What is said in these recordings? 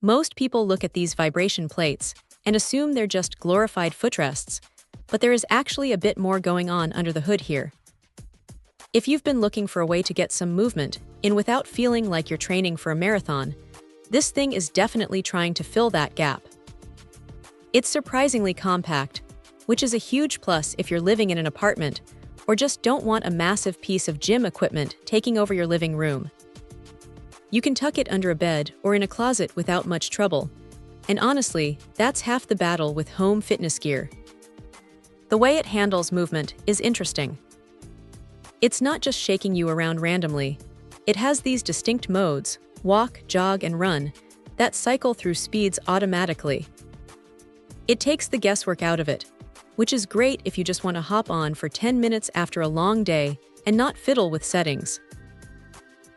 Most people look at these vibration plates and assume they're just glorified footrests, but there is actually a bit more going on under the hood here. If you've been looking for a way to get some movement in without feeling like you're training for a marathon, this thing is definitely trying to fill that gap. It's surprisingly compact, which is a huge plus if you're living in an apartment or just don't want a massive piece of gym equipment taking over your living room. You can tuck it under a bed or in a closet without much trouble, and honestly, that's half the battle with home fitness gear. The way it handles movement is interesting. It's not just shaking you around randomly. It has these distinct modes, walk, jog, and run, that cycle through speeds automatically. It takes the guesswork out of it, which is great if you just want to hop on for 10 minutes after a long day and not fiddle with settings.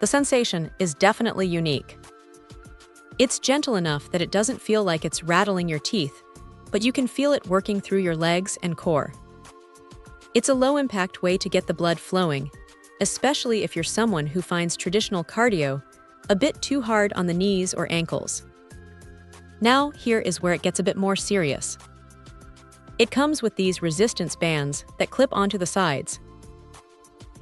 The sensation is definitely unique. It's gentle enough that it doesn't feel like it's rattling your teeth, but you can feel it working through your legs and core. It's a low-impact way to get the blood flowing, especially if you're someone who finds traditional cardio a bit too hard on the knees or ankles. Now, here is where it gets a bit more serious. It comes with these resistance bands that clip onto the sides.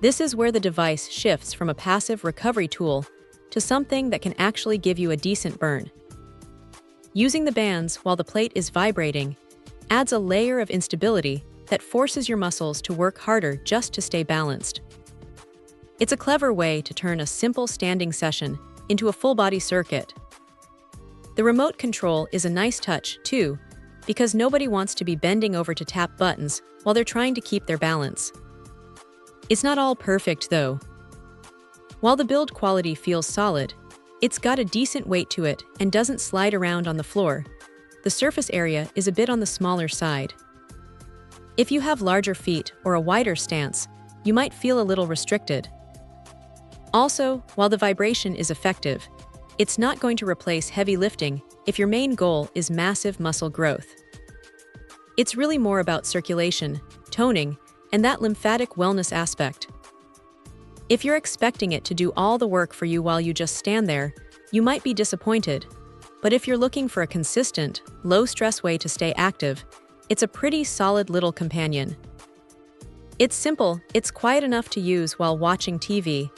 This is where the device shifts from a passive recovery tool to something that can actually give you a decent burn. Using the bands while the plate is vibrating adds a layer of instability that forces your muscles to work harder just to stay balanced. It's a clever way to turn a simple standing session into a full-body circuit. The remote control is a nice touch, too, because nobody wants to be bending over to tap buttons while they're trying to keep their balance. It's not all perfect, though. While the build quality feels solid, it's got a decent weight to it and doesn't slide around on the floor. The surface area is a bit on the smaller side. If you have larger feet or a wider stance, you might feel a little restricted. Also, while the vibration is effective, it's not going to replace heavy lifting if your main goal is massive muscle growth. It's really more about circulation, toning, and that lymphatic wellness aspect. If you're expecting it to do all the work for you while you just stand there, you might be disappointed. But if you're looking for a consistent, low-stress way to stay active, it's a pretty solid little companion. It's simple, it's quiet enough to use while watching TV,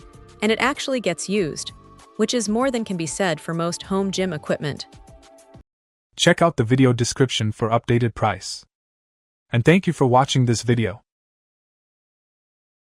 and it actually gets used, which is more than can be said for most home gym equipment. Check out the video description for updated price. And thank you for watching this video.